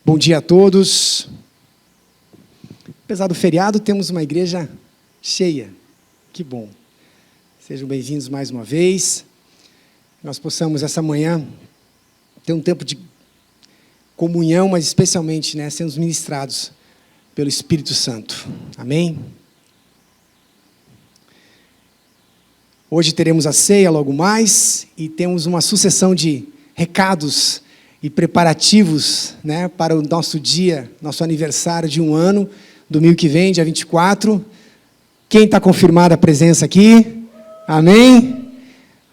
Bom dia a todos. Apesar do feriado, temos uma igreja cheia. Que bom. Sejam bem-vindos mais uma vez. Nós possamos, essa manhã, ter um tempo de comunhão, mas especialmente, sendo ministrados pelo Espírito Santo. Amém? Hoje teremos a ceia logo mais e temos uma sucessão de recados e preparativos, para o nosso dia, nosso aniversário de 1 ano, domingo que vem, dia 24. Quem está confirmada a presença aqui? Amém?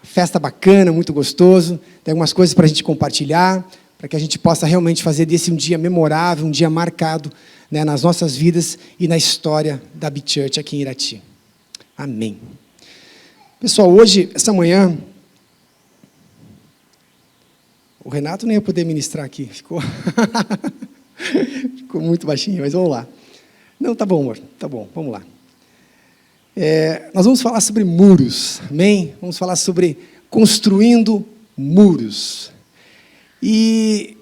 Festa bacana, muito gostoso. Tem algumas coisas para a gente compartilhar, para que a gente possa realmente fazer desse um dia memorável, um dia marcado, nas nossas vidas e na história da Big Church aqui em Irati. Amém. Pessoal, hoje, essa manhã, o Renato nem ia poder ministrar aqui, ficou muito baixinho, mas vamos lá. Não, tá bom, amor, tá bom, vamos lá. Nós vamos falar sobre muros, amém? Vamos falar sobre construindo muros. E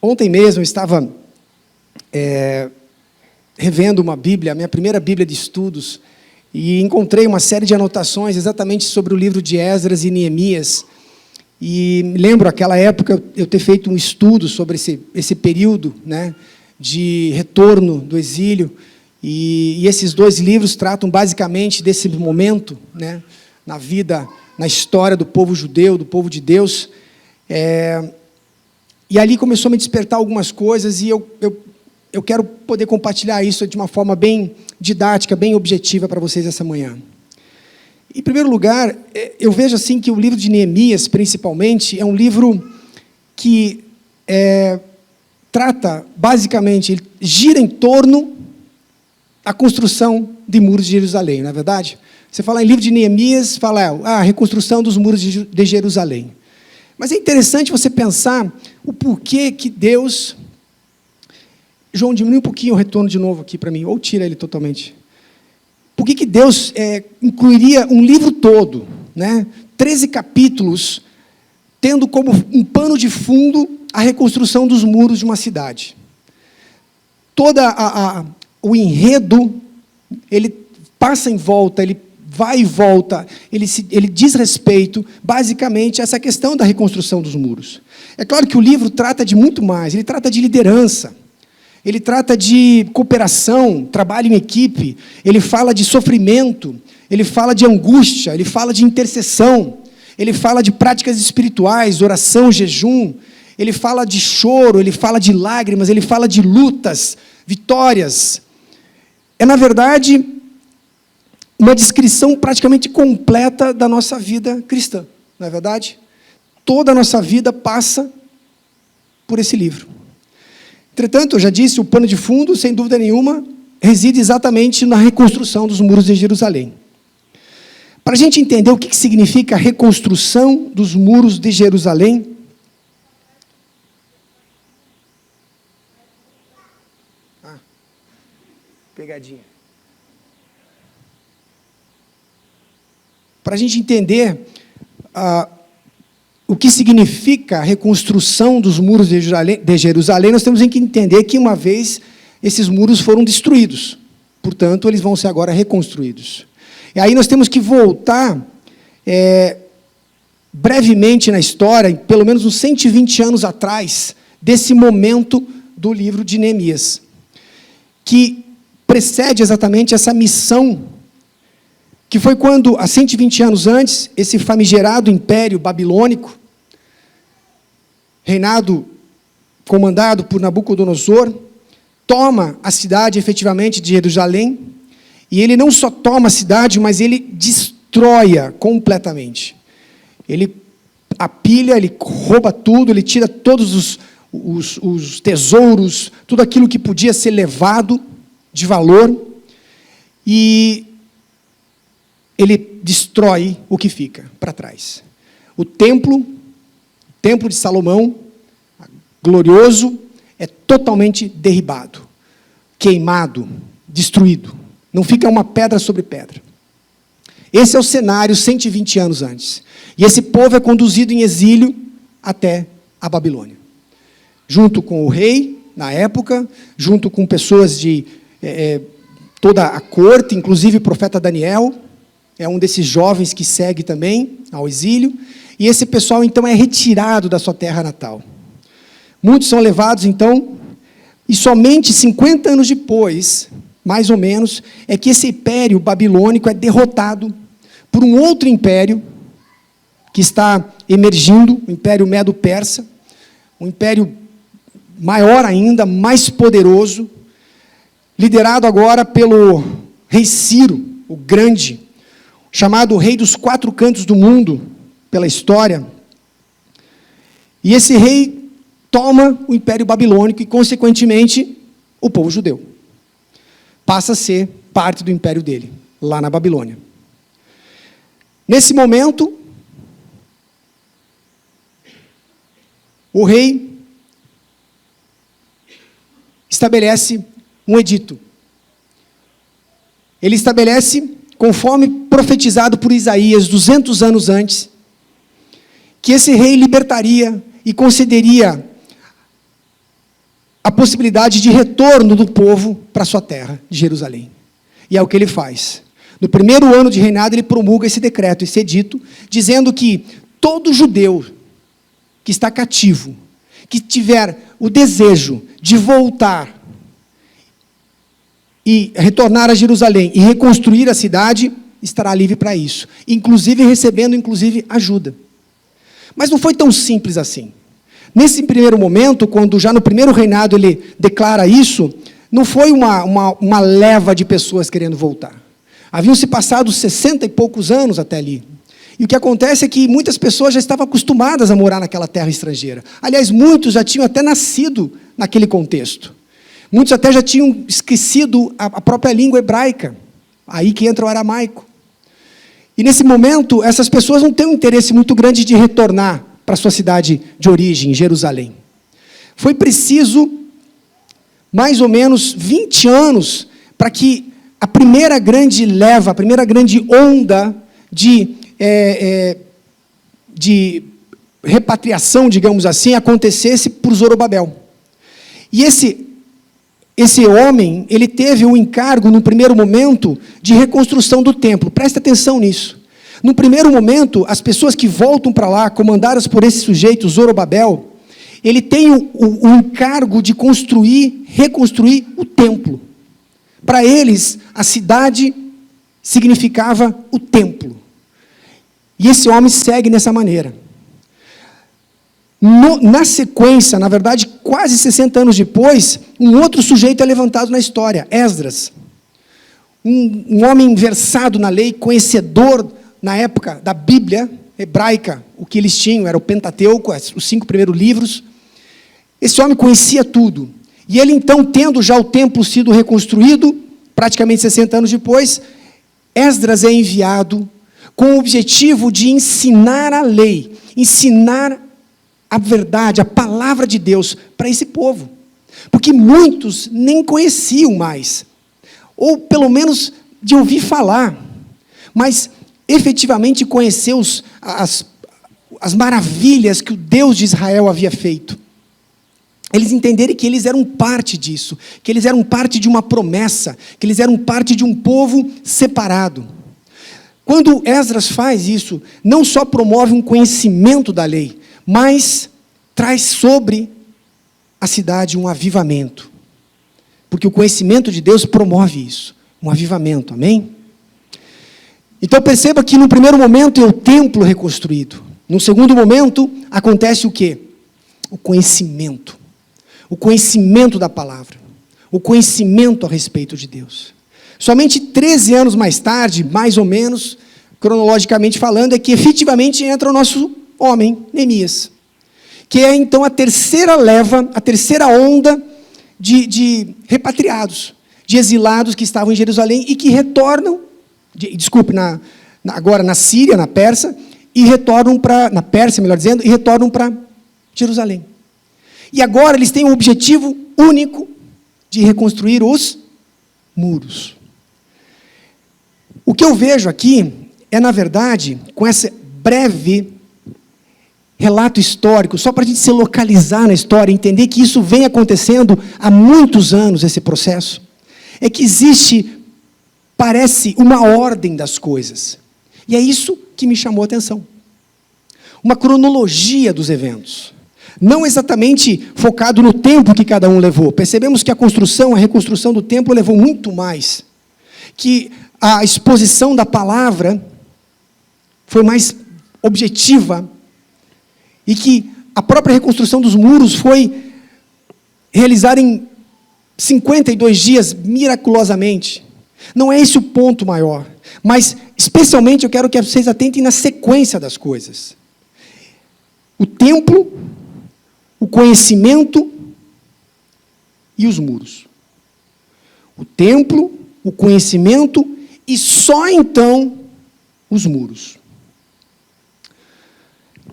ontem mesmo eu estava revendo uma Bíblia, a minha primeira Bíblia de estudos, e encontrei uma série de anotações exatamente sobre o livro de Esdras e Neemias. E me lembro, naquela época, eu ter feito um estudo sobre esse período, de retorno do exílio. E esses dois livros tratam basicamente desse momento, na vida, na história do povo judeu, do povo de Deus. E ali começou a me despertar algumas coisas e eu quero poder compartilhar isso de uma forma bem didática, bem objetiva para vocês essa manhã. Em primeiro lugar, eu vejo assim que o livro de Neemias, principalmente, é um livro que trata, basicamente, ele gira em torno da construção de muros de Jerusalém, não é verdade? Você fala em livro de Neemias, fala a reconstrução dos muros de Jerusalém. Mas é interessante você pensar o porquê que Deus... João, diminui um pouquinho o retorno de novo aqui para mim, ou tira ele totalmente. Por que Deus incluiria um livro todo, 13 capítulos, tendo como um pano de fundo a reconstrução dos muros de uma cidade? Todo o enredo, ele passa em volta, ele vai e volta, ele diz respeito, basicamente, a essa questão da reconstrução dos muros. É claro que o livro trata de muito mais, ele trata de liderança, ele trata de cooperação, trabalho em equipe, ele fala de sofrimento, ele fala de angústia, ele fala de intercessão, ele fala de práticas espirituais, oração, jejum, ele fala de choro, ele fala de lágrimas, ele fala de lutas, vitórias. Na verdade, uma descrição praticamente completa da nossa vida cristã, não é verdade? Toda a nossa vida passa por esse livro. Entretanto, eu já disse, o pano de fundo, sem dúvida nenhuma, reside exatamente na reconstrução dos muros de Jerusalém. Para a gente entender o que significa a reconstrução dos muros de Jerusalém, pegadinha. Para a gente entender o que significa a reconstrução dos muros de Jerusalém, nós temos que entender que uma vez esses muros foram destruídos, portanto, eles vão ser agora reconstruídos. E aí nós temos que voltar brevemente na história, pelo menos uns 120 anos atrás, desse momento do livro de Neemias, que precede exatamente essa missão, que foi quando, há 120 anos antes, esse famigerado império babilônico, comandado por Nabucodonosor, toma a cidade, efetivamente, de Jerusalém, e ele não só toma a cidade, mas ele destrói-a completamente. Ele apilha, ele rouba tudo, ele tira todos os tesouros, tudo aquilo que podia ser levado de valor, e ele destrói o que fica para trás. O templo de Salomão, glorioso, é totalmente derribado, queimado, destruído. Não fica uma pedra sobre pedra. Esse é o cenário 120 anos antes. E esse povo é conduzido em exílio até a Babilônia. Junto com o rei na época, junto com pessoas de toda a corte, inclusive o profeta Daniel, é um desses jovens que segue também ao exílio, e esse pessoal, então, é retirado da sua terra natal. Muitos são levados, então, e somente 50 anos depois, mais ou menos, é que esse império babilônico é derrotado por um outro império que está emergindo, o Império Medo-Persa, um império maior ainda, mais poderoso, liderado agora pelo rei Ciro, o Grande, chamado Rei dos Quatro Cantos do Mundo, pela história. E esse rei toma o Império Babilônico e, consequentemente, o povo judeu. Passa a ser parte do império dele, lá na Babilônia. Nesse momento, o rei estabelece um edito. Ele estabelece, conforme profetizado por Isaías 200 anos antes, que esse rei libertaria e concederia a possibilidade de retorno do povo para sua terra, de Jerusalém. E é o que ele faz. No primeiro ano de reinado, ele promulga esse decreto, esse edito, dizendo que todo judeu que está cativo, que tiver o desejo de voltar e retornar a Jerusalém e reconstruir a cidade, estará livre para isso, inclusive recebendo ajuda. Mas não foi tão simples assim. Nesse primeiro momento, quando já no primeiro reinado ele declara isso, não foi uma leva de pessoas querendo voltar. Haviam se passado 60 e poucos anos até ali. E o que acontece é que muitas pessoas já estavam acostumadas a morar naquela terra estrangeira. Aliás, muitos já tinham até nascido naquele contexto. Muitos até já tinham esquecido a própria língua hebraica. Aí que entra o aramaico. E nesse momento, essas pessoas não têm um interesse muito grande de retornar para sua cidade de origem, Jerusalém. Foi preciso mais ou menos 20 anos para que a primeira grande leva, a primeira grande onda de repatriação, digamos assim, acontecesse por Zorobabel. E esse homem, ele teve o encargo, no primeiro momento, de reconstrução do templo. Presta atenção nisso. No primeiro momento, as pessoas que voltam para lá, comandadas por esse sujeito, Zorobabel, ele tem o encargo de reconstruir o templo. Para eles, a cidade significava o templo. E esse homem segue nessa maneira. Na sequência, na verdade, quase 60 anos depois, um outro sujeito é levantado na história, Esdras. Um homem versado na lei, conhecedor, na época da Bíblia hebraica, o que eles tinham era o Pentateuco, os 5 primeiros livros. Esse homem conhecia tudo. E ele, então, tendo já o templo sido reconstruído, praticamente 60 anos depois, Esdras é enviado com o objetivo de ensinar a lei, ensinar a verdade, a palavra de Deus para esse povo. Porque muitos nem conheciam mais, ou pelo menos de ouvir falar, mas efetivamente conhecer as maravilhas que o Deus de Israel havia feito. Eles entenderem que eles eram parte disso, que eles eram parte de uma promessa, que eles eram parte de um povo separado. Quando Esdras faz isso, não só promove um conhecimento da lei, mas traz sobre a cidade um avivamento. Porque o conhecimento de Deus promove isso, um avivamento, amém? Então perceba que no primeiro momento é o templo reconstruído. No segundo momento, acontece o quê? O conhecimento. O conhecimento da palavra. O conhecimento a respeito de Deus. Somente 13 anos mais tarde, mais ou menos, cronologicamente falando, é que efetivamente entra o nosso homem, Neemias. Que é então a terceira leva, a terceira onda de repatriados, de exilados que estavam em Jerusalém e que retornam, agora na Síria, na Pérsia, e retornam na Pérsia, melhor dizendo, e retornam para Jerusalém. E agora eles têm um objetivo único de reconstruir os muros. O que eu vejo aqui é, na verdade, com essa breve relato histórico, só para a gente se localizar na história, entender que isso vem acontecendo há muitos anos, esse processo, é que existe, parece, uma ordem das coisas. E é isso que me chamou a atenção. Uma cronologia dos eventos. Não exatamente focado no tempo que cada um levou. Percebemos que a reconstrução do templo levou muito mais. Que a exposição da palavra foi mais objetiva e que a própria reconstrução dos muros foi realizada em 52 dias, miraculosamente. Não é esse o ponto maior, mas, especialmente, eu quero que vocês atentem na sequência das coisas. O templo, o conhecimento e os muros. O templo, o conhecimento e só então os muros.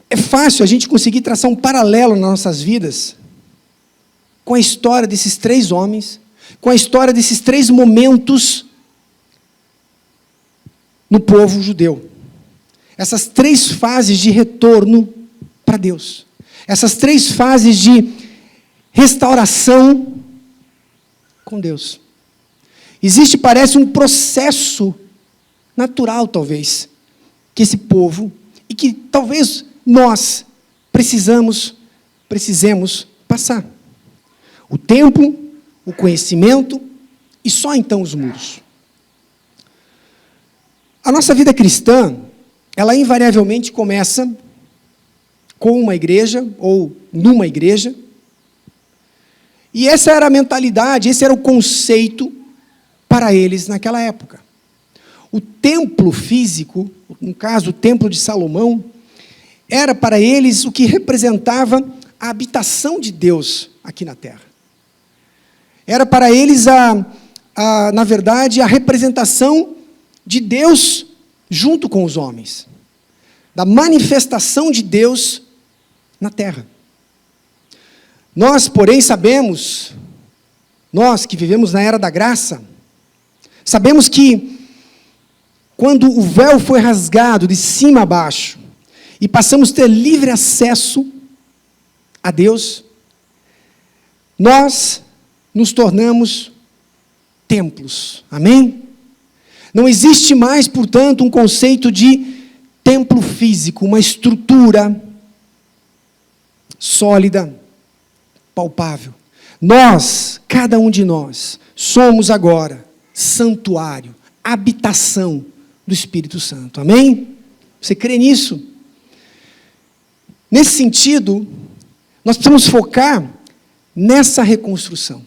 É fácil a gente conseguir traçar um paralelo nas nossas vidas com a história desses 3 homens, com a história desses 3 momentos no povo judeu. Essas 3 fases de retorno para Deus. Essas 3 fases de restauração com Deus. Existe, parece, um processo natural, talvez, que esse povo, e que talvez nós precisemos passar. O templo, o conhecimento e só então os muros. A nossa vida cristã, ela invariavelmente começa com uma igreja, ou numa igreja, e essa era a mentalidade, esse era o conceito para eles naquela época. O templo físico, no caso o templo de Salomão, era para eles o que representava a habitação de Deus aqui na terra. Era para eles, na verdade, a representação de Deus junto com os homens. Da manifestação de Deus na terra. Nós, porém, sabemos, nós que vivemos na era da graça, sabemos que quando o véu foi rasgado de cima a baixo e passamos a ter livre acesso a Deus, nós nos tornamos templos. Amém? Não existe mais, portanto, um conceito de templo físico, uma estrutura sólida, palpável. Nós, cada um de nós, somos agora santuário, habitação do Espírito Santo. Amém? Você crê nisso? Nesse sentido, nós precisamos focar nessa reconstrução.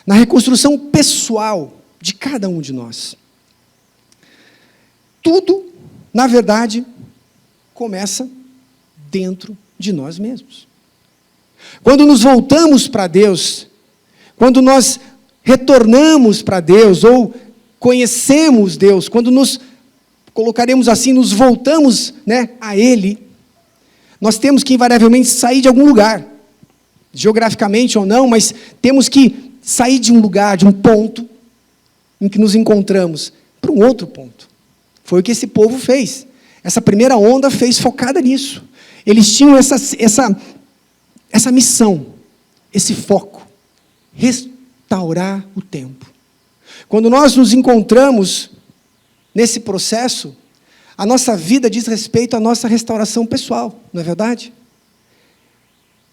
Na reconstrução pessoal de cada um de nós. Tudo, na verdade, começa dentro de nós mesmos. Quando nos voltamos para Deus, quando nós retornamos para Deus, ou conhecemos Deus, quando nos colocaremos assim, nos voltamos, a Ele, nós temos que invariavelmente sair de algum lugar, geograficamente ou não, mas temos que sair de um lugar, de um ponto, em que nos encontramos, para um outro ponto. Foi o que esse povo fez. Essa primeira onda fez focada nisso. Eles tinham essa missão, esse foco, restaurar o templo. Quando nós nos encontramos nesse processo, a nossa vida diz respeito à nossa restauração pessoal, não é verdade?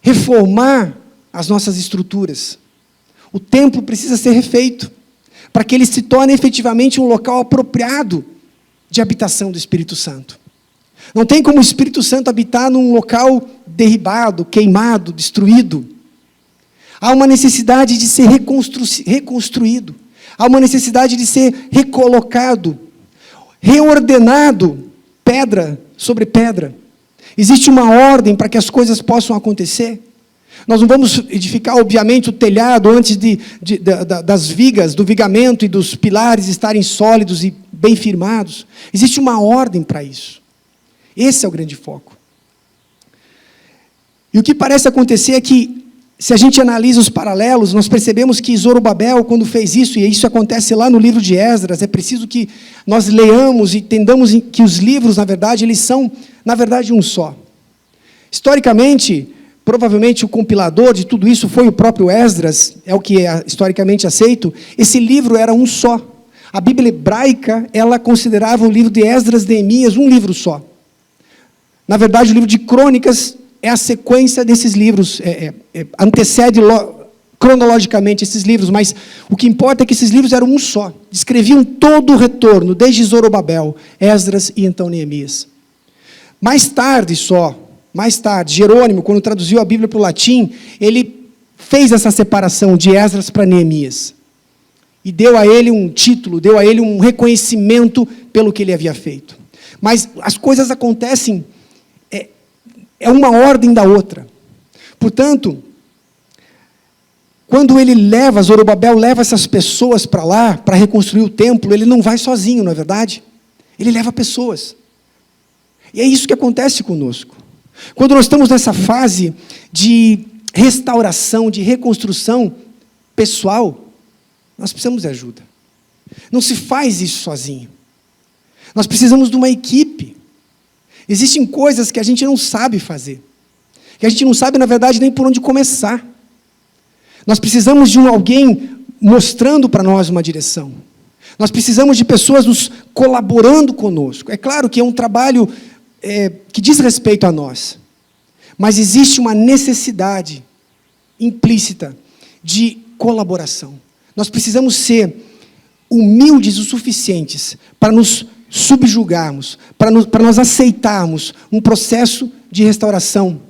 Reformar as nossas estruturas. O templo precisa ser refeito, para que ele se torne efetivamente um local apropriado de habitação do Espírito Santo. Não tem como o Espírito Santo habitar num local derribado, queimado, destruído. Há uma necessidade de ser reconstruído. Há uma necessidade de ser recolocado, reordenado, pedra sobre pedra. Existe uma ordem para que as coisas possam acontecer. Nós não vamos edificar, obviamente, o telhado antes das vigas, do vigamento e dos pilares estarem sólidos e bem firmados. Existe uma ordem para isso. Esse é o grande foco. E o que parece acontecer é que, se a gente analisa os paralelos, nós percebemos que Zorobabel, quando fez isso, e isso acontece lá no livro de Esdras, é preciso que nós leamos e entendamos que os livros, na verdade, eles são, na verdade, um só. Historicamente, provavelmente o compilador de tudo isso foi o próprio Esdras, é o que é historicamente aceito. Esse livro era um só. A Bíblia hebraica, ela considerava o livro de Esdras e Neemias um livro só. Na verdade, o livro de Crônicas é a sequência desses livros, antecede cronologicamente esses livros, mas o que importa é que esses livros eram um só, descreviam todo o retorno, desde Zorobabel, Esdras e então Neemias. Mais tarde, Jerônimo, quando traduziu a Bíblia para o latim, ele fez essa separação de Esdras para Neemias, e deu a ele um título, deu a ele um reconhecimento pelo que ele havia feito. Mas as coisas acontecem, é uma ordem da outra. Portanto, quando Zorobabel leva essas pessoas para lá, para reconstruir o templo, ele não vai sozinho, não é verdade? Ele leva pessoas. E é isso que acontece conosco. Quando nós estamos nessa fase de restauração, de reconstrução pessoal, nós precisamos de ajuda. Não se faz isso sozinho. Nós precisamos de uma equipe. Existem coisas que a gente não sabe fazer, que a gente não sabe, na verdade, nem por onde começar. Nós precisamos de alguém mostrando para nós uma direção. Nós precisamos de pessoas nos colaborando conosco. É claro que é um trabalho que diz respeito a nós, mas existe uma necessidade implícita de colaboração. Nós precisamos ser humildes o suficientes para nos subjugarmos, para nós aceitarmos um processo de restauração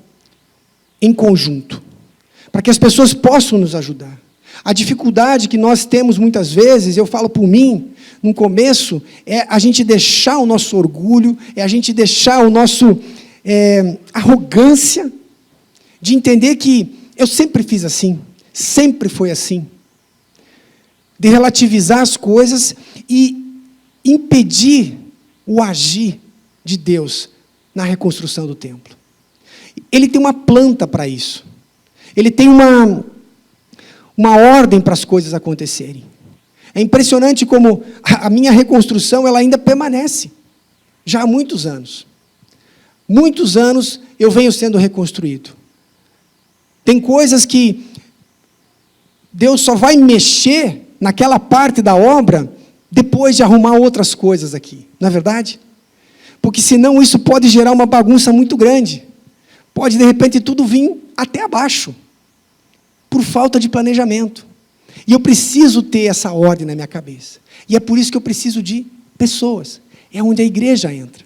em conjunto, para que as pessoas possam nos ajudar. A dificuldade que nós temos muitas vezes, eu falo por mim, no começo, é a gente deixar o nosso orgulho, é a gente deixar o nosso arrogância, de entender que eu sempre fiz assim, sempre foi assim, de relativizar as coisas e impedir o agir de Deus na reconstrução do templo. Ele tem uma planta para isso. Ele tem uma ordem para as coisas acontecerem. É impressionante como a minha reconstrução ela ainda permanece, já há muitos anos. Muitos anos eu venho sendo reconstruído. Tem coisas que Deus só vai mexer naquela parte da obra depois de arrumar outras coisas aqui, não é verdade? Porque senão isso pode gerar uma bagunça muito grande. Pode, de repente, tudo vir até abaixo, por falta de planejamento. E eu preciso ter essa ordem na minha cabeça. E é por isso que eu preciso de pessoas. É onde a igreja entra.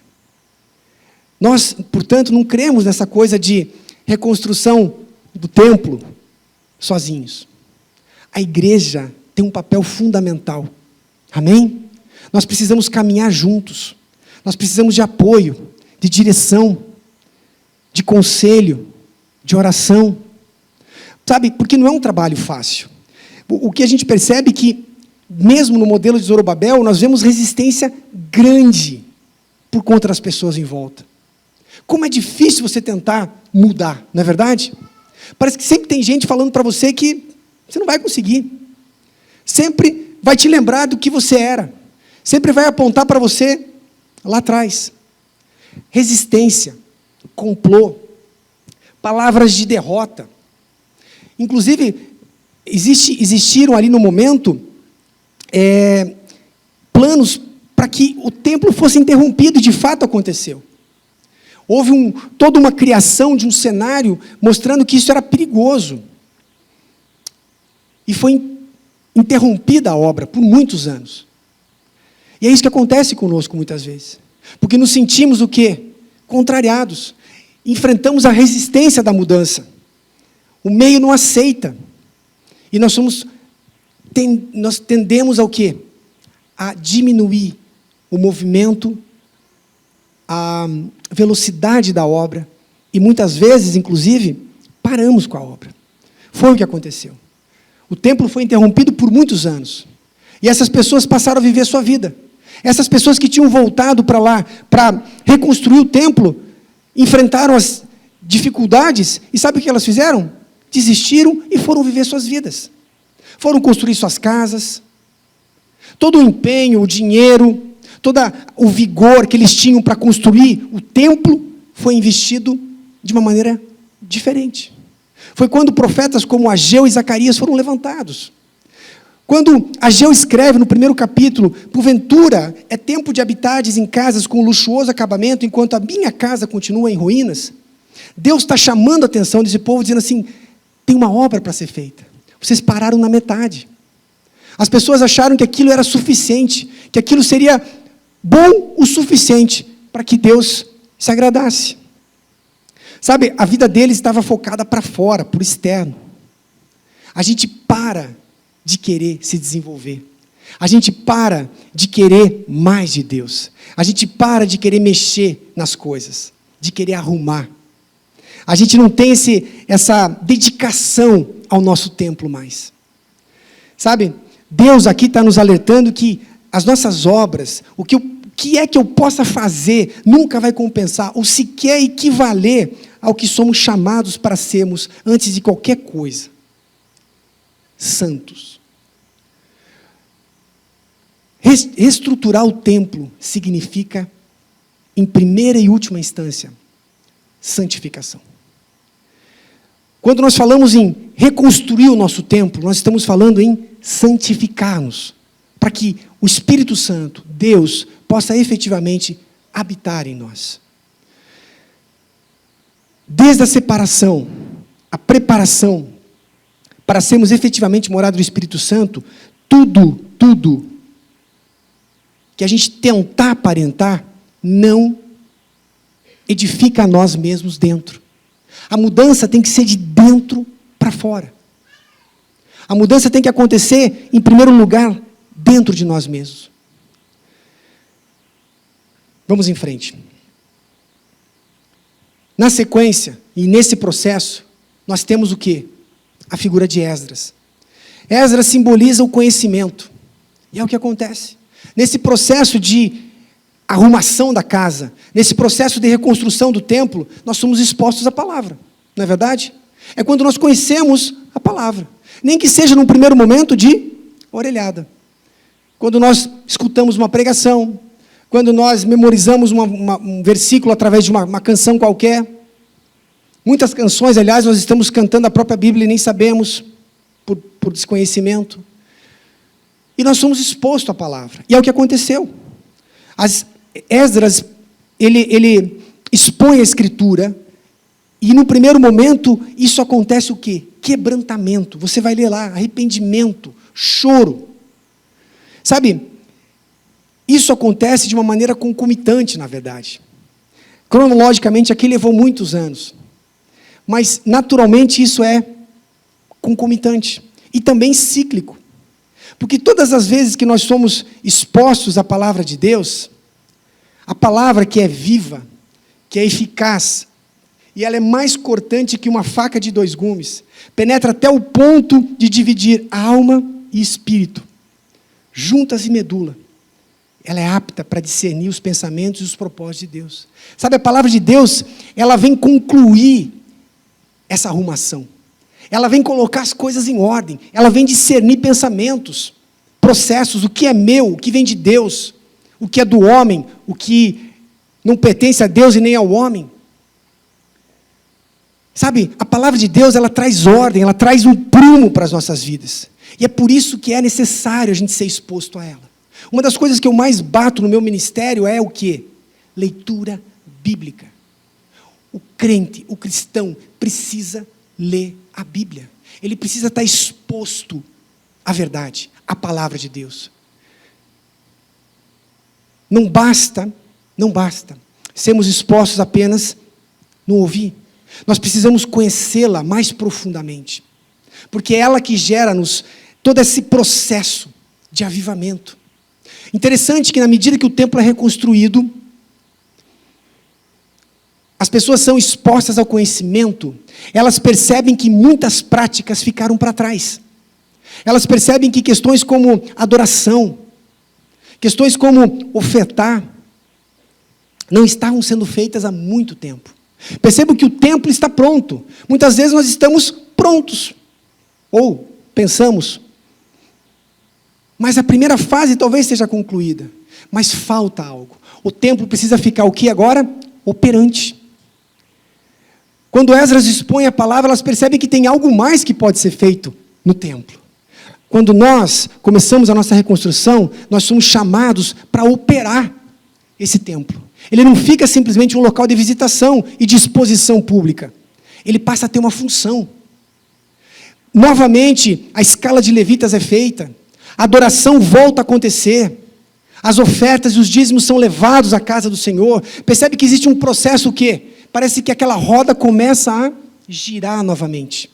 Nós, portanto, não cremos nessa coisa de reconstrução do templo sozinhos. A igreja tem um papel fundamental. Amém? Nós precisamos caminhar juntos. Nós precisamos de apoio, de direção, de conselho, de oração. Sabe, porque não é um trabalho fácil. O que a gente percebe é que, mesmo no modelo de Zorobabel, nós vemos resistência grande por conta das pessoas em volta. Como é difícil você tentar mudar, não é verdade? Parece que sempre tem gente falando para você que você não vai conseguir. Sempre vai te lembrar do que você era. Sempre vai apontar para você lá atrás. Resistência, complô, palavras de derrota. Inclusive, existiram ali no momento planos para que o templo fosse interrompido, e de fato aconteceu. Houve toda uma criação de um cenário mostrando que isso era perigoso. E foi interrompida a obra por muitos anos. E é isso que acontece conosco muitas vezes. Porque nos sentimos o quê? Contrariados. Enfrentamos a resistência da mudança. O meio não aceita. E nós tendemos ao quê? A diminuir o movimento, a velocidade da obra. E muitas vezes, inclusive, paramos com a obra. Foi o que aconteceu. O templo foi interrompido por muitos anos. E essas pessoas passaram a viver a sua vida. Essas pessoas que tinham voltado para lá para reconstruir o templo, enfrentaram as dificuldades, e sabe o que elas fizeram? Desistiram e foram viver suas vidas. Foram construir suas casas. Todo o empenho, o dinheiro, todo o vigor que eles tinham para construir o templo foi investido de uma maneira diferente. Foi quando profetas como Ageu e Zacarias foram levantados. Quando Ageu escreve no 1º capítulo, porventura é tempo de habitares em casas com luxuoso acabamento, enquanto a minha casa continua em ruínas. Deus está chamando a atenção desse povo, dizendo assim, tem uma obra para ser feita. Vocês pararam na metade. As pessoas acharam que aquilo era suficiente, que aquilo seria bom o suficiente para que Deus se agradasse. Sabe, a vida deles estava focada para fora, para o externo. A gente para de querer se desenvolver. A gente para de querer mais de Deus. A gente para de querer mexer nas coisas, de querer arrumar. A gente não tem essa dedicação ao nosso templo mais. Sabe, Deus aqui está nos alertando que as nossas obras, o que é que eu possa fazer, nunca vai compensar, ou sequer equivaler ao que somos chamados para sermos, antes de qualquer coisa. Santos. Reestruturar o templo significa, em primeira e última instância, santificação. Quando nós falamos em reconstruir o nosso templo, nós estamos falando em santificar-nos, para que o Espírito Santo, Deus, possa efetivamente habitar em nós. Desde a separação, a preparação, para sermos efetivamente morada do Espírito Santo, tudo que a gente tentar aparentar, não edifica a nós mesmos dentro. A mudança tem que ser de dentro para fora. A mudança tem que acontecer, em primeiro lugar, dentro de nós mesmos. Vamos em frente. Na sequência, e nesse processo, nós temos o quê? A figura de Esdras. Esdras simboliza o conhecimento. E é o que acontece. Nesse processo de arrumação da casa, nesse processo de reconstrução do templo, nós somos expostos à palavra. Não é verdade? É quando nós conhecemos a palavra. Nem que seja num primeiro momento de orelhada. Quando nós escutamos uma pregação, quando nós memorizamos um versículo através de uma canção qualquer. Muitas canções, aliás, nós estamos cantando a própria Bíblia e nem sabemos, por desconhecimento. E nós somos expostos à palavra. E é o que aconteceu. Esdras, ele expõe a Escritura, e no primeiro momento, isso acontece o quê? Quebrantamento. Você vai ler lá, arrependimento, choro. Sabe, isso acontece de uma maneira concomitante, na verdade. Cronologicamente, aqui levou muitos anos. Mas, naturalmente, isso é concomitante. E também cíclico. Porque todas as vezes que nós somos expostos à palavra de Deus, a palavra que é viva, que é eficaz, e ela é mais cortante que uma faca de 2 gumes, penetra até o ponto de dividir alma e espírito, juntas e medula. Ela é apta para discernir os pensamentos e os propósitos de Deus. Sabe, a palavra de Deus, ela vem concluir essa arrumação. Ela vem colocar as coisas em ordem. Ela vem discernir pensamentos, processos, o que é meu, o que vem de Deus, o que é do homem, o que não pertence a Deus e nem ao homem. Sabe, a palavra de Deus, ela traz ordem, ela traz um prumo para as nossas vidas. E é por isso que é necessário a gente ser exposto a ela. Uma das coisas que eu mais bato no meu ministério é o quê? Leitura bíblica. O crente, o cristão, precisa ler a Bíblia. Ele precisa estar exposto à verdade, à palavra de Deus. Não basta sermos expostos apenas no ouvir. Nós precisamos conhecê-la mais profundamente. Porque é ela que gera-nos todo esse processo de avivamento. Interessante que na medida que o templo é reconstruído, as pessoas são expostas ao conhecimento, elas percebem que muitas práticas ficaram para trás. Elas percebem que questões como adoração, questões como ofertar, não estavam sendo feitas há muito tempo. Percebam que o templo está pronto. Muitas vezes nós estamos prontos, ou pensamos, mas a primeira fase talvez seja concluída, mas falta algo. O templo precisa ficar o que agora? Operante. Quando Esdras expõe a palavra, elas percebem que tem algo mais que pode ser feito no templo. Quando nós começamos a nossa reconstrução, nós somos chamados para operar esse templo. Ele não fica simplesmente um local de visitação e de exposição pública. Ele passa a ter uma função. Novamente, a escala de levitas é feita, a adoração volta a acontecer, as ofertas e os dízimos são levados à casa do Senhor. Percebe que existe um processo que parece que aquela roda começa a girar novamente.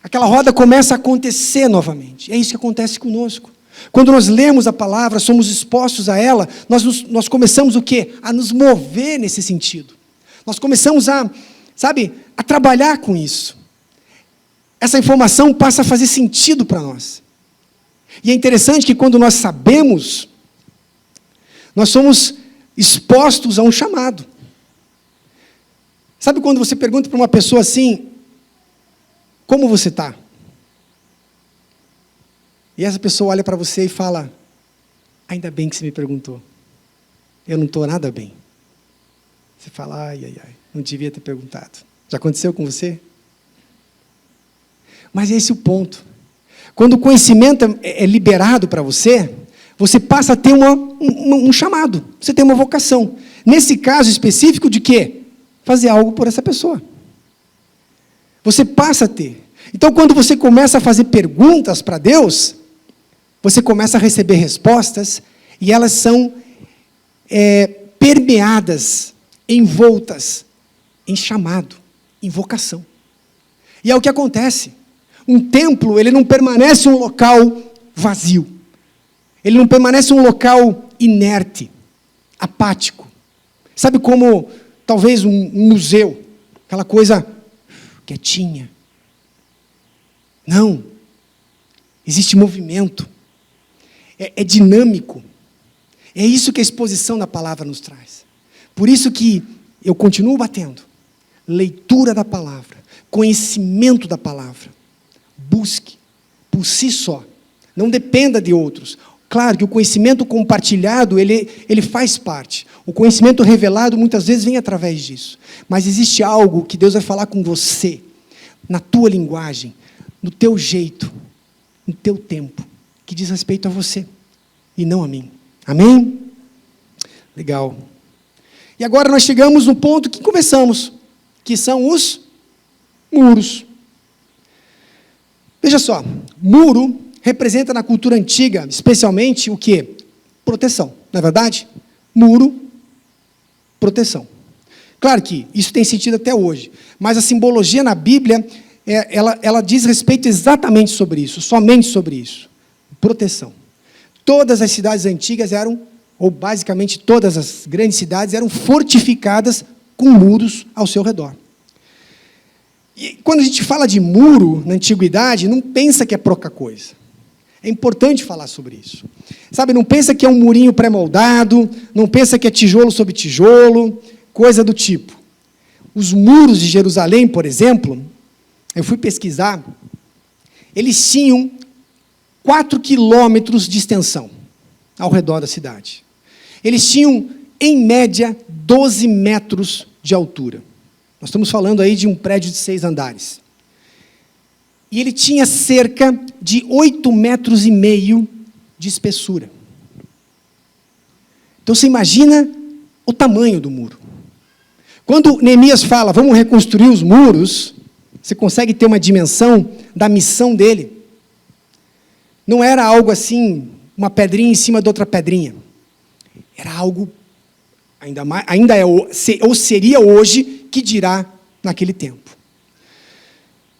Aquela roda começa a acontecer novamente. É isso que acontece conosco. Quando nós lemos a palavra, somos expostos a ela, nós começamos o quê? A nos mover nesse sentido. Nós começamos a trabalhar com isso. Essa informação passa a fazer sentido para nós. E é interessante que quando nós sabemos, nós somos expostos a um chamado. Sabe quando você pergunta para uma pessoa assim, como você está? E essa pessoa olha para você e fala, ainda bem que você me perguntou. Eu não estou nada bem. Você fala, ai, não devia ter perguntado. Já aconteceu com você? Mas é esse o ponto. Quando o conhecimento é liberado para você, você passa a ter um chamado, você tem uma vocação. Nesse caso específico de quê? Fazer algo por essa pessoa. Você passa a ter. Então, quando você começa a fazer perguntas para Deus, você começa a receber respostas, e elas são permeadas, envoltas em chamado, em vocação. E é o que acontece. Um templo, ele não permanece um local vazio. Ele não permanece um local inerte, apático. Sabe como, talvez, um museu, aquela coisa quietinha. Não. Existe movimento. É dinâmico. É isso que a exposição da palavra nos traz. Por isso que eu continuo batendo. Leitura da palavra, conhecimento da palavra. Busque por si só. Não dependa de outros. Claro que o conhecimento compartilhado, ele faz parte. O conhecimento revelado, muitas vezes, vem através disso. Mas existe algo que Deus vai falar com você, na tua linguagem, no teu jeito, no teu tempo, que diz respeito a você, e não a mim. Amém? Legal. E agora nós chegamos no ponto que começamos, que são os muros. Veja só, muro representa na cultura antiga, especialmente, o quê? Proteção, não é verdade? Muro, proteção. Claro que isso tem sentido até hoje, mas a simbologia na Bíblia, ela diz respeito exatamente sobre isso, somente sobre isso. Proteção. Todas as cidades antigas eram, ou basicamente todas as grandes cidades, eram fortificadas com muros ao seu redor. E quando a gente fala de muro na antiguidade, não pensa que é pouca coisa. É importante falar sobre isso. Sabe, não pensa que é um murinho pré-moldado, não pensa que é tijolo sobre tijolo, coisa do tipo. Os muros de Jerusalém, por exemplo, eu fui pesquisar, eles tinham 4 quilômetros de extensão ao redor da cidade. Eles tinham, em média, 12 metros de altura. Nós estamos falando aí de um prédio de 6 andares. E ele tinha cerca de 8,5 metros de espessura. Então, você imagina o tamanho do muro. Quando Neemias fala, vamos reconstruir os muros, você consegue ter uma dimensão da missão dele. Não era algo assim, uma pedrinha em cima de outra pedrinha. Era algo, ainda é, ou seria hoje, que dirá naquele tempo.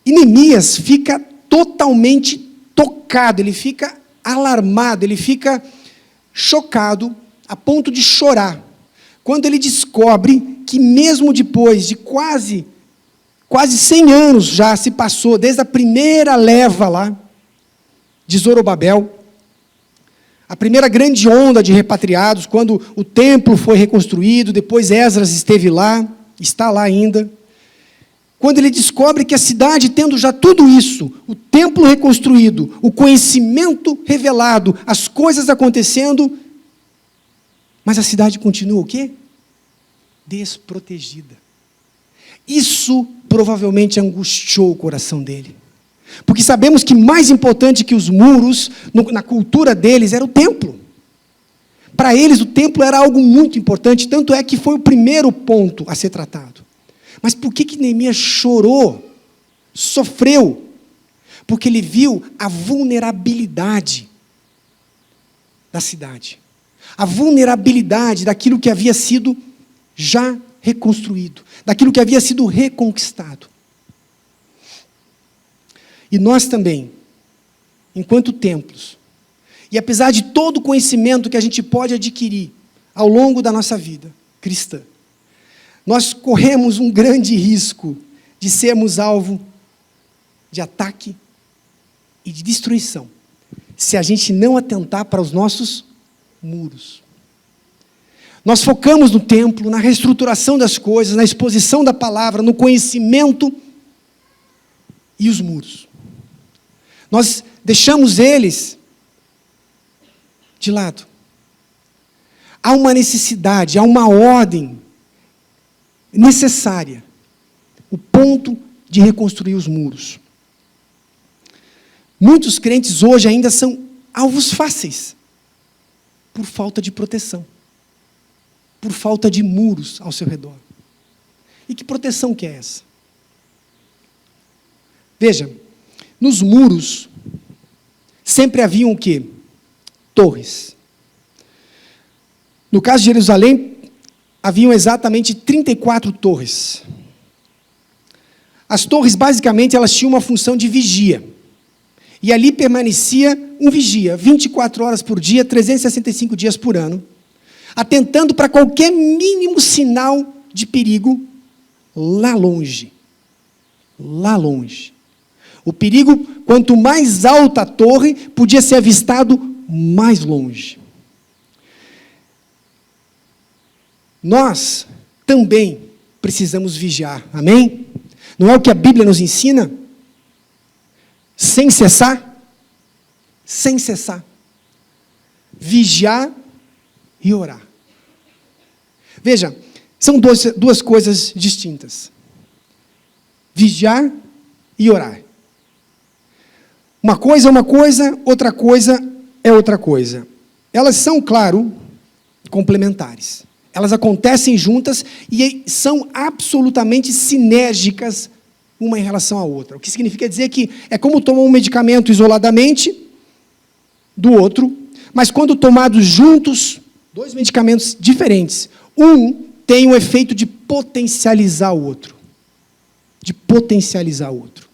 E Neemias fica totalmente tocado, ele fica alarmado, ele fica chocado, a ponto de chorar, quando ele descobre que mesmo depois de quase 100 anos já se passou, desde a primeira leva lá, de Zorobabel, a primeira grande onda de repatriados, quando o templo foi reconstruído, depois Esdras esteve lá, está lá ainda. Quando ele descobre que a cidade, tendo já tudo isso, o templo reconstruído, o conhecimento revelado, as coisas acontecendo, mas a cidade continua o quê? Desprotegida. Isso provavelmente angustiou o coração dele. Porque sabemos que mais importante que os muros, na cultura deles, era o templo. Para eles, o templo era algo muito importante, tanto é que foi o primeiro ponto a ser tratado. Mas por que Neemias chorou, sofreu? Porque ele viu a vulnerabilidade da cidade. A vulnerabilidade daquilo que havia sido já reconstruído, daquilo que havia sido reconquistado. E nós também, enquanto templos, e apesar de todo o conhecimento que a gente pode adquirir ao longo da nossa vida cristã, nós corremos um grande risco de sermos alvo de ataque e de destruição, se a gente não atentar para os nossos muros. Nós focamos no templo, na reestruturação das coisas, na exposição da palavra, no conhecimento e os muros. Nós deixamos eles de lado. Há uma necessidade, há uma ordem necessária. O ponto de reconstruir os muros. Muitos crentes hoje ainda são alvos fáceis por falta de proteção, por falta de muros ao seu redor. E que proteção que é essa? Veja, nos muros sempre haviam o quê? Torres. No caso de Jerusalém, haviam exatamente 34 torres. As torres, basicamente, elas tinham uma função de vigia. E ali permanecia um vigia, 24 horas por dia, 365 dias por ano, atentando para qualquer mínimo sinal de perigo lá longe. Lá longe. O perigo, quanto mais alta a torre, podia ser avistado mais longe. Nós também precisamos vigiar, amém? Não é o que a Bíblia nos ensina? Sem cessar? Sem cessar. Vigiar e orar. Veja, são duas coisas distintas. Vigiar e orar. Uma coisa é uma coisa, outra coisa é outra coisa. Elas são, claro, complementares. Elas acontecem juntas e são absolutamente sinérgicas uma em relação à outra. O que significa dizer que é como tomar um medicamento isoladamente do outro, mas quando tomados juntos, dois medicamentos diferentes, um tem o efeito de potencializar o outro. De potencializar o outro.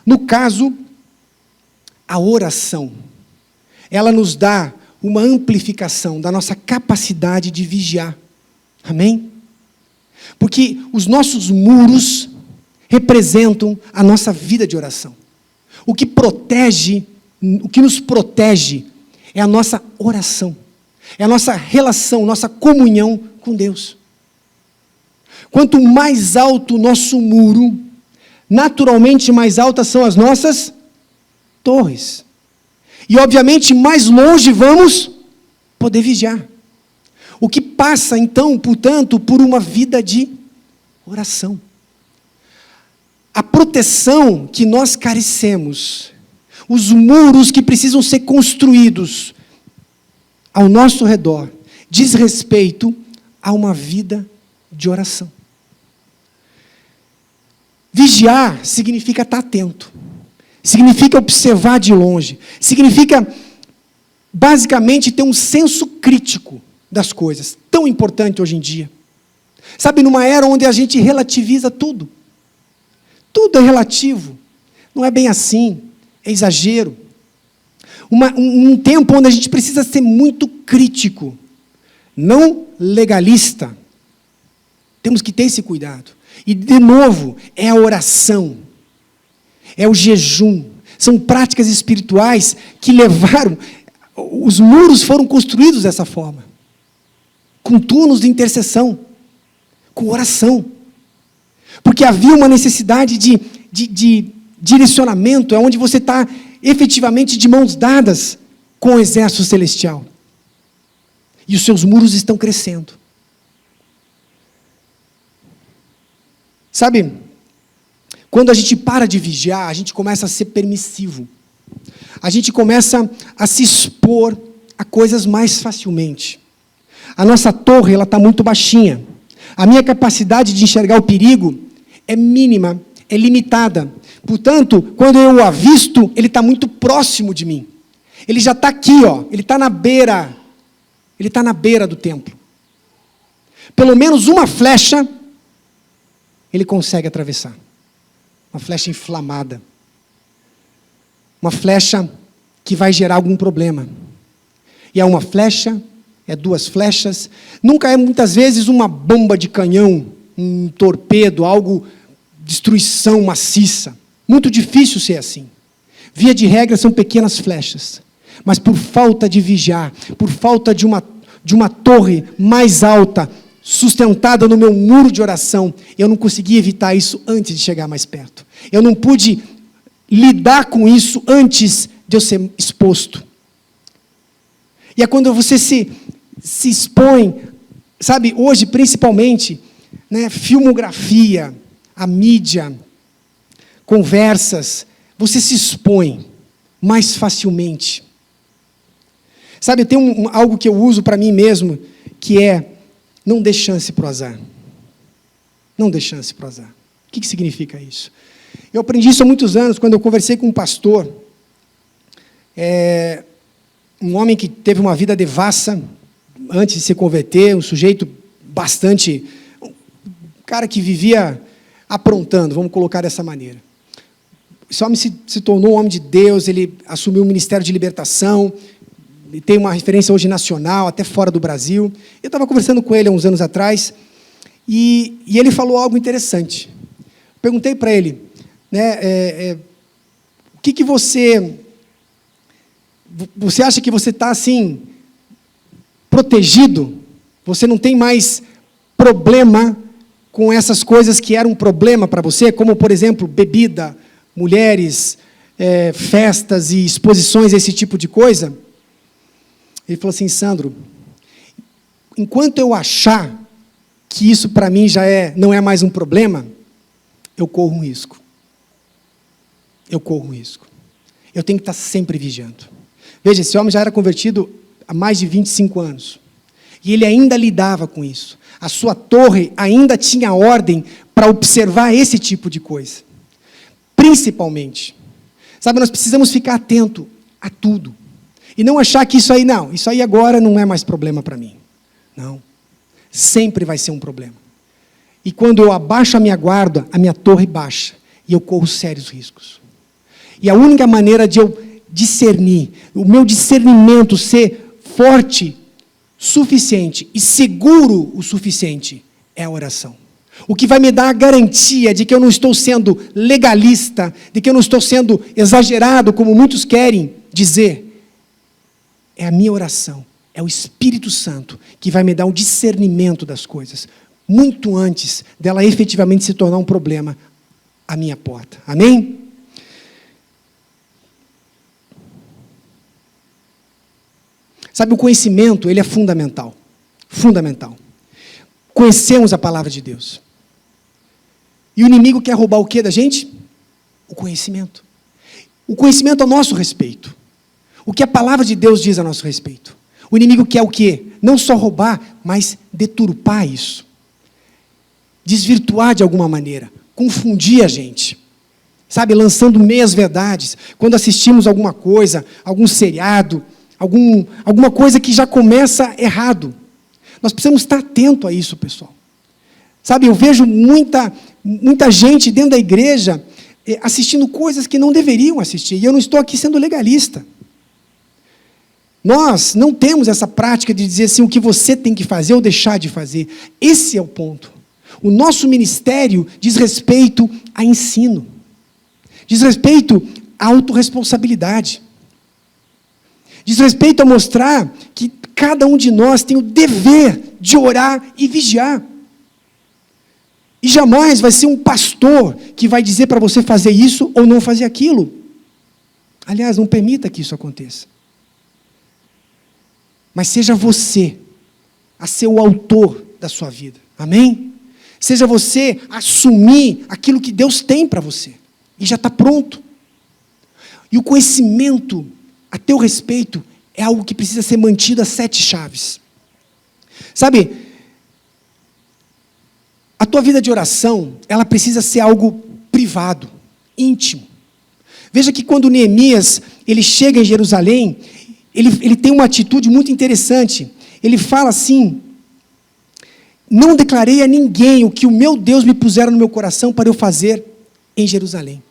No caso, a oração, ela nos dá uma amplificação da nossa capacidade de vigiar. Amém? Porque os nossos muros representam a nossa vida de oração. O que nos protege é a nossa oração. É a nossa relação, nossa comunhão com Deus. Quanto mais alto o nosso muro, naturalmente mais altas são as nossas torres. E, obviamente, mais longe vamos poder vigiar. O que passa, então, portanto, por uma vida de oração. A proteção que nós carecemos, os muros que precisam ser construídos ao nosso redor, diz respeito a uma vida de oração. Vigiar significa estar atento. Significa observar de longe. Significa, basicamente, ter um senso crítico das coisas. Tão importante hoje em dia. Sabe, numa era onde a gente relativiza tudo. Tudo é relativo. Não é bem assim. É exagero. Um tempo onde a gente precisa ser muito crítico. Não legalista. Temos que ter esse cuidado. E, de novo, é a oração. É o jejum. São práticas espirituais que levaram... Os muros foram construídos dessa forma. Com turnos de intercessão. Com oração. Porque havia uma necessidade de direcionamento, é onde você está efetivamente de mãos dadas com o exército celestial. E os seus muros estão crescendo. Sabe, quando a gente para de vigiar, a gente começa a ser permissivo. A gente começa a se expor a coisas mais facilmente. A nossa torre está muito baixinha. A minha capacidade de enxergar o perigo é mínima, é limitada. Portanto, quando eu o avisto, ele está muito próximo de mim. Ele já está aqui, ó, ele está na beira. Ele está na beira do templo. Pelo menos uma flecha, ele consegue atravessar. Uma flecha inflamada. Uma flecha que vai gerar algum problema. E é uma flecha, é duas flechas. Nunca é, muitas vezes, uma bomba de canhão, um torpedo, algo, destruição maciça. Muito difícil ser assim. Via de regra, são pequenas flechas. Mas por falta de vigiar, por falta de uma torre mais alta, sustentada no meu muro de oração, eu não consegui evitar isso antes de chegar mais perto. Eu não pude lidar com isso antes de eu ser exposto. E é quando você se expõe, sabe, hoje principalmente, né, filmografia, a mídia, conversas, você se expõe mais facilmente. Sabe, eu tenho algo que eu uso para mim mesmo, que é: não dê chance para o azar. Não dê chance para o azar. O que significa isso? Eu aprendi isso há muitos anos, quando eu conversei com um pastor, um homem que teve uma vida devassa, antes de se converter, um sujeito bastante, um cara que vivia aprontando, vamos colocar dessa maneira. Esse homem se tornou um homem de Deus, ele assumiu o ministério de libertação, ele tem uma referência hoje nacional, até fora do Brasil. Eu estava conversando com ele há uns anos atrás, e ele falou algo interessante. Perguntei para ele, né, o que você acha que você está assim, protegido? Você não tem mais problema com essas coisas que eram um problema para você, como, por exemplo, bebida, mulheres, festas e exposições, esse tipo de coisa? Ele falou assim: Sandro, enquanto eu achar que isso para mim já não é mais um problema, eu corro um risco. Eu corro um risco. Eu tenho que estar sempre vigiando. Veja, esse homem já era convertido há mais de 25 anos. E ele ainda lidava com isso. A sua torre ainda tinha ordem para observar esse tipo de coisa. Principalmente. Sabe, nós precisamos ficar atento a tudo. E não achar que isso aí agora não é mais problema para mim. Não. Sempre vai ser um problema. E quando eu abaixo a minha guarda, a minha torre baixa. E eu corro sérios riscos. E a única maneira de eu discernir, o meu discernimento ser forte, suficiente e seguro o suficiente, é a oração. O que vai me dar a garantia de que eu não estou sendo legalista, de que eu não estou sendo exagerado, como muitos querem dizer, é a minha oração, é o Espírito Santo que vai me dar um discernimento das coisas, muito antes dela efetivamente se tornar um problema à minha porta. Amém? Sabe, o conhecimento, ele é fundamental. Fundamental. Conhecemos a palavra de Deus. E o inimigo quer roubar o quê da gente? O conhecimento. O conhecimento a nosso respeito. O que a palavra de Deus diz a nosso respeito. O inimigo quer o quê? Não só roubar, mas deturpar isso. Desvirtuar de alguma maneira. Confundir a gente. Sabe, lançando meias verdades. Quando assistimos alguma coisa, algum seriado, alguma coisa que já começa errado. Nós precisamos estar atento a isso, pessoal. Sabe, eu vejo muita gente dentro da igreja assistindo coisas que não deveriam assistir. E eu não estou aqui sendo legalista. Nós não temos essa prática de dizer assim, o que você tem que fazer ou deixar de fazer. Esse é o ponto. O nosso ministério diz respeito a ensino. Diz respeito à autorresponsabilidade. Diz respeito a mostrar que cada um de nós tem o dever de orar e vigiar. E jamais vai ser um pastor que vai dizer para você fazer isso ou não fazer aquilo. Aliás, não permita que isso aconteça. Mas seja você a ser o autor da sua vida. Amém? Seja você assumir aquilo que Deus tem para você. E já está pronto. E o conhecimento a teu respeito é algo que precisa ser mantido a 7 chaves. Sabe, a tua vida de oração, ela precisa ser algo privado, íntimo. Veja que quando Neemias, ele chega em Jerusalém, ele tem uma atitude muito interessante. Ele fala assim: não declarei a ninguém o que o meu Deus me pusera no meu coração para eu fazer em Jerusalém.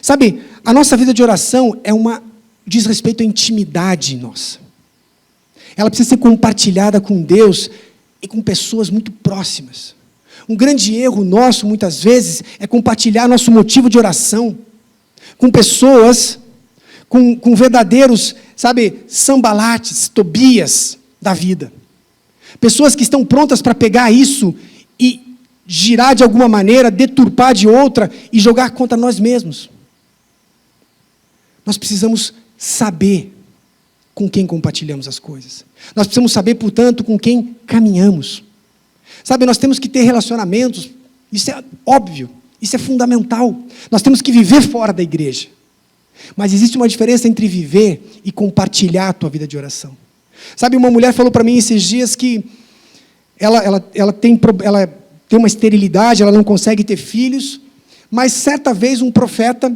Sabe, a nossa vida de oração diz respeito à intimidade nossa. Ela precisa ser compartilhada com Deus e com pessoas muito próximas. Um grande erro nosso, muitas vezes, é compartilhar nosso motivo de oração com pessoas, com verdadeiros, sabe, Sanbalates, Tobias da vida. Pessoas que estão prontas para pegar isso e girar de alguma maneira, deturpar de outra e jogar contra nós mesmos. Nós precisamos saber com quem compartilhamos as coisas. Nós precisamos saber, portanto, com quem caminhamos. Sabe, nós temos que ter relacionamentos, isso é óbvio, isso é fundamental. Nós temos que viver fora da igreja. Mas existe uma diferença entre viver e compartilhar a tua vida de oração. Sabe, uma mulher falou para mim esses dias que ela tem uma esterilidade, ela não consegue ter filhos, mas certa vez um profeta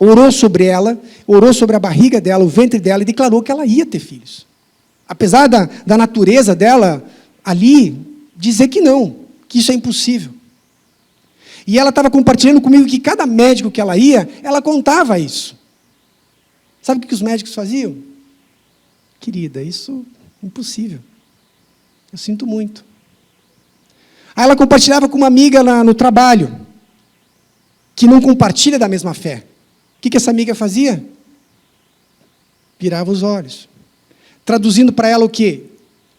orou sobre ela, orou sobre a barriga dela, o ventre dela, e declarou que ela ia ter filhos. Apesar da natureza dela ali dizer que não, que isso é impossível. E ela estava compartilhando comigo que cada médico que ela ia, ela contava isso. Sabe o que os médicos faziam? Querida, isso é impossível. Eu sinto muito. Aí ela compartilhava com uma amiga no trabalho, que não compartilha da mesma fé. O que essa amiga fazia? Virava os olhos. Traduzindo para ela o quê?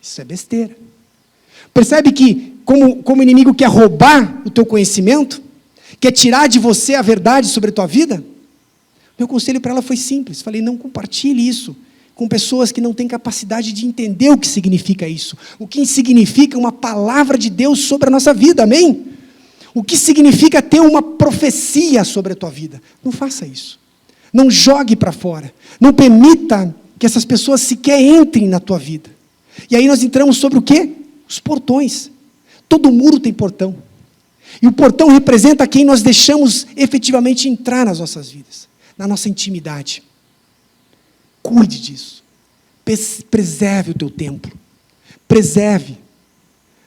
Isso é besteira. Percebe que, como o inimigo quer roubar o teu conhecimento, quer tirar de você a verdade sobre a tua vida? Meu conselho para ela foi simples. Falei, não compartilhe isso com pessoas que não têm capacidade de entender o que significa isso. O que significa uma palavra de Deus sobre a nossa vida, amém? O que significa ter uma profecia sobre a tua vida. Não faça isso. Não jogue para fora. Não permita que essas pessoas sequer entrem na tua vida. E aí nós entramos sobre o quê? Os portões. Todo muro tem portão. E o portão representa quem nós deixamos efetivamente entrar nas nossas vidas, na nossa intimidade. Cuide disso. Preserve o teu templo. Preserve.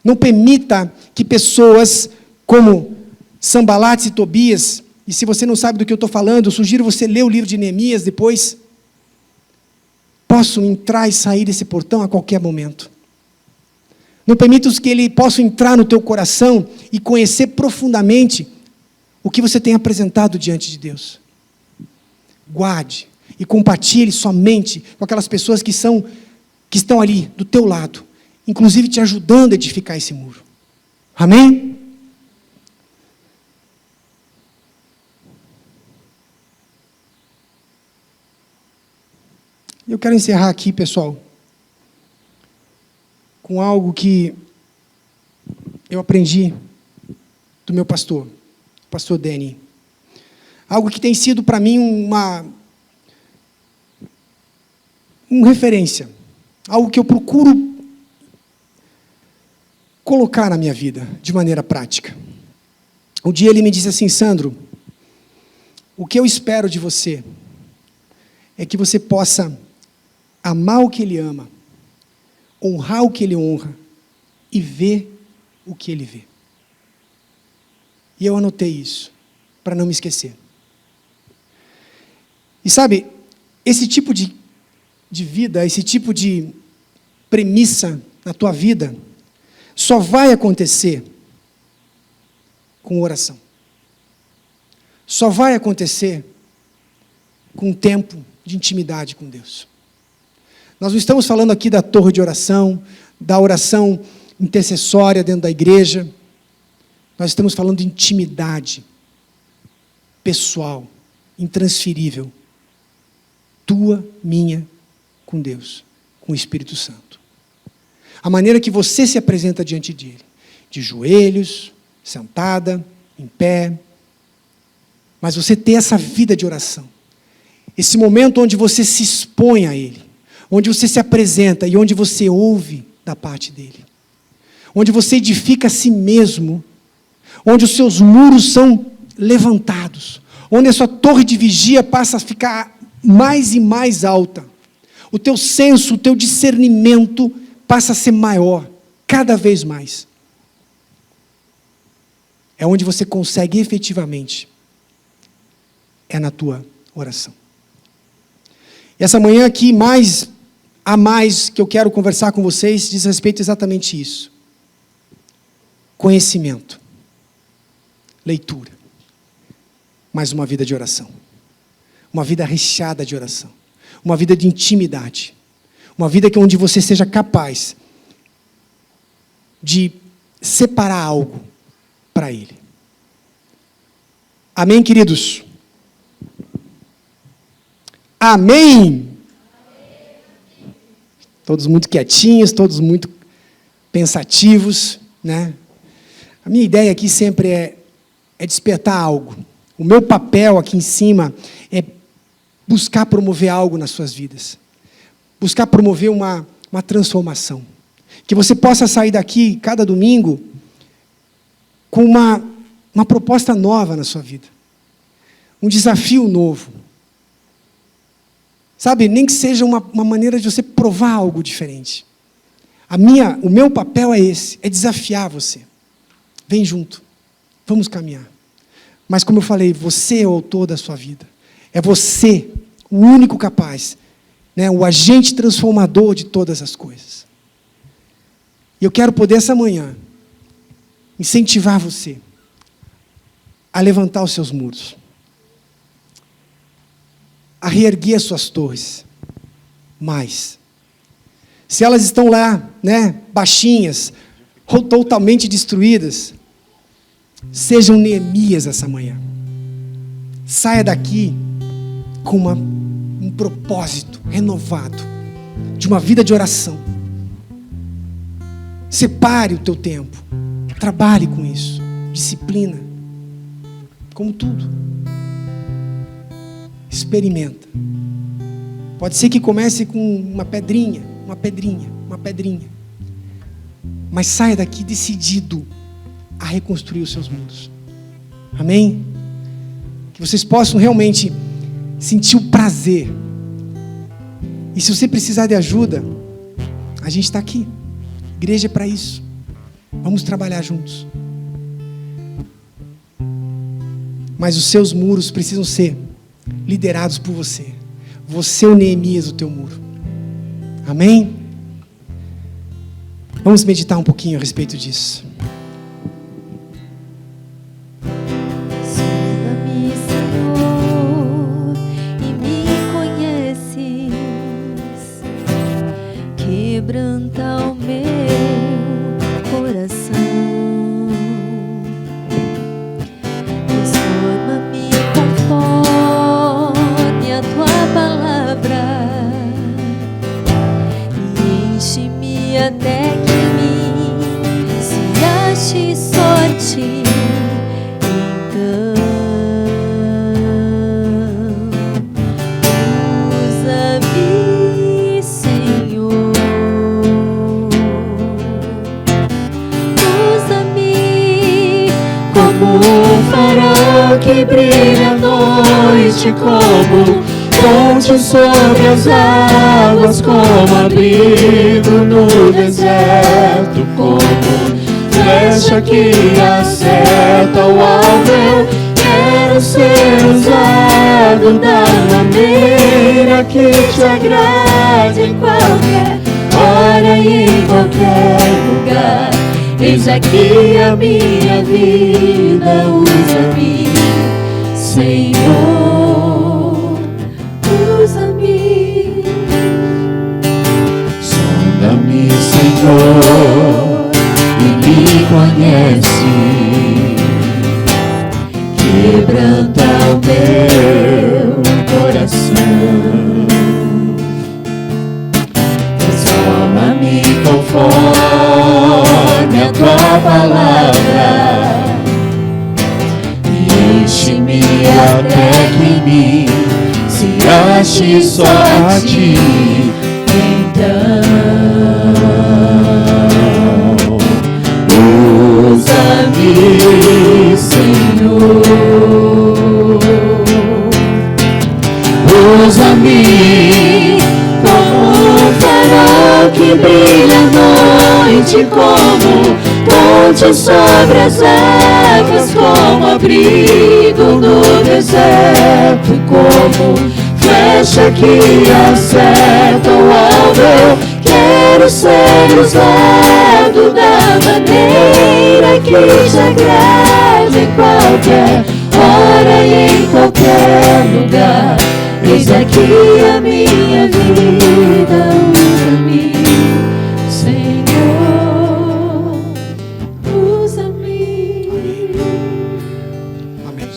Não permita que pessoas como Sanbalates e Tobias, e se você não sabe do que eu estou falando, eu sugiro você ler o livro de Neemias depois, possam entrar e sair desse portão a qualquer momento. Não permita que ele possa entrar no teu coração e conhecer profundamente o que você tem apresentado diante de Deus. Guarde e compartilhe somente com aquelas pessoas que estão ali do teu lado, inclusive te ajudando a edificar esse muro. Amém? Eu quero encerrar aqui, pessoal, com algo que eu aprendi do meu pastor, pastor Danny. Algo que tem sido para mim uma referência. Algo que eu procuro colocar na minha vida, de maneira prática. Um dia ele me disse assim, Sandro, o que eu espero de você é que você possa amar o que ele ama, honrar o que ele honra e ver o que ele vê. E eu anotei isso, para não me esquecer. E sabe, esse tipo de vida, esse tipo de premissa na tua vida, só vai acontecer com oração. Só vai acontecer com um tempo de intimidade com Deus. Nós não estamos falando aqui da torre de oração, da oração intercessória dentro da igreja. Nós estamos falando de intimidade pessoal, intransferível. Tua, minha, com Deus, com o Espírito Santo. A maneira que você se apresenta diante dele. de joelhos, sentada, em pé. Mas você ter essa vida de oração. Esse momento onde você se expõe a Ele. Onde você se apresenta e onde você ouve da parte dEle. Onde você edifica a si mesmo. Onde os seus muros são levantados. Onde a sua torre de vigia passa a ficar mais e mais alta. O teu senso, o teu discernimento passa a ser maior, cada vez mais. É onde você consegue efetivamente, é na tua oração. E essa manhã aqui, a mais que eu quero conversar com vocês, diz respeito exatamente isso. Conhecimento, leitura, mais uma vida de oração. Uma vida recheada de oração. Uma vida de intimidade. Uma vida onde você seja capaz de separar algo para Ele. Amém, queridos? Amém? Todos muito quietinhos, todos muito pensativos, né? A minha ideia aqui sempre é despertar algo. O meu papel aqui em cima é buscar promover algo nas suas vidas. Buscar promover uma transformação. Que você possa sair daqui, cada domingo, com uma proposta nova na sua vida. Um desafio novo. Sabe, nem que seja uma maneira de você provar algo diferente. O meu papel é esse, é desafiar você. Vem junto, vamos caminhar. Mas como eu falei, você é o autor da sua vida. É você, o único capaz, né, o agente transformador de todas as coisas. E eu quero poder essa manhã incentivar você a levantar os seus muros, a reerguer as suas torres, mais. Se elas estão lá, né, baixinhas, ou totalmente destruídas, sejam Neemias essa manhã. Saia daqui com um propósito renovado, de uma vida de oração. Separe o teu tempo, trabalhe com isso, disciplina, como tudo. Experimenta. Pode ser que comece com uma pedrinha, mas saia daqui decidido a reconstruir os seus mundos. Amém? Que vocês possam realmente sentir o prazer. E se você precisar de ajuda, a gente está aqui. Igreja é para isso. Vamos trabalhar juntos. Mas os seus muros precisam ser liderados por você. Você é o Neemias do teu muro. Amém? Vamos meditar um pouquinho a respeito disso. Sonda-me, Senhor, e me conheces. Quebranta o meu coração. Transforma-me conforme a tua palavra e enche-me até que em mim se ache sorte. Então, usa-me, Senhor. Usa-me como um farol que brilha à noite, como ponte sobre as águas, como abrigo no deserto, como flecha que acerta o alvo. Eu quero ser usado da maneira que te agrade, em qualquer hora e em qualquer lugar. Eis aqui a minha vida, usa-me, Senhor. Usa-me. Sonda-me, Senhor, e me conhece. Quebranta o meu coração. Transforma-me conforme a tua palavra pertence só a ti. Então, usa-me, Senhor. Usa-me como um farol que brilha à noite, como ponte sobre as águas, como abrigo no deserto, como flecha que acerta o alvo. Eu quero ser usado da maneira que te agrade, em qualquer hora e em qualquer lugar. Eis aqui a minha vida, usa-me, Senhor, usa-me. Amém.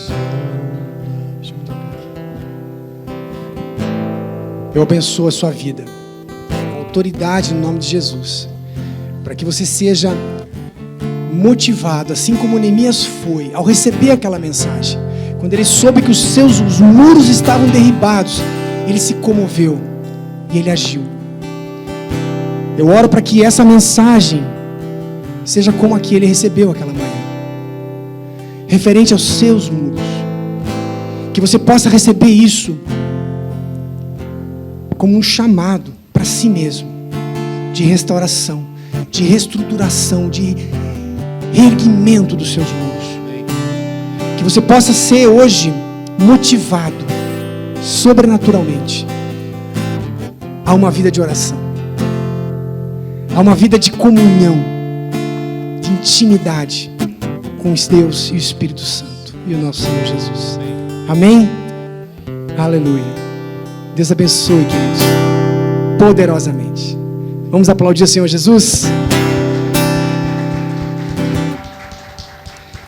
Eu abençoo a sua vida com autoridade no nome de Jesus, para que você seja motivado, assim como Neemias foi, ao receber aquela mensagem. Quando ele soube que os muros estavam derribados, ele se comoveu e ele agiu. Eu oro para que essa mensagem seja como a que ele recebeu aquela manhã, referente aos seus muros. Que você possa receber isso como um chamado para si mesmo, de restauração, de reestruturação, de reerguimento dos seus muros. Que você possa ser hoje motivado sobrenaturalmente a uma vida de oração, a uma vida de comunhão, de intimidade com Deus e o Espírito Santo e o nosso Senhor Jesus. Amém? Aleluia. Deus abençoe, queridos, poderosamente. Vamos aplaudir o Senhor Jesus?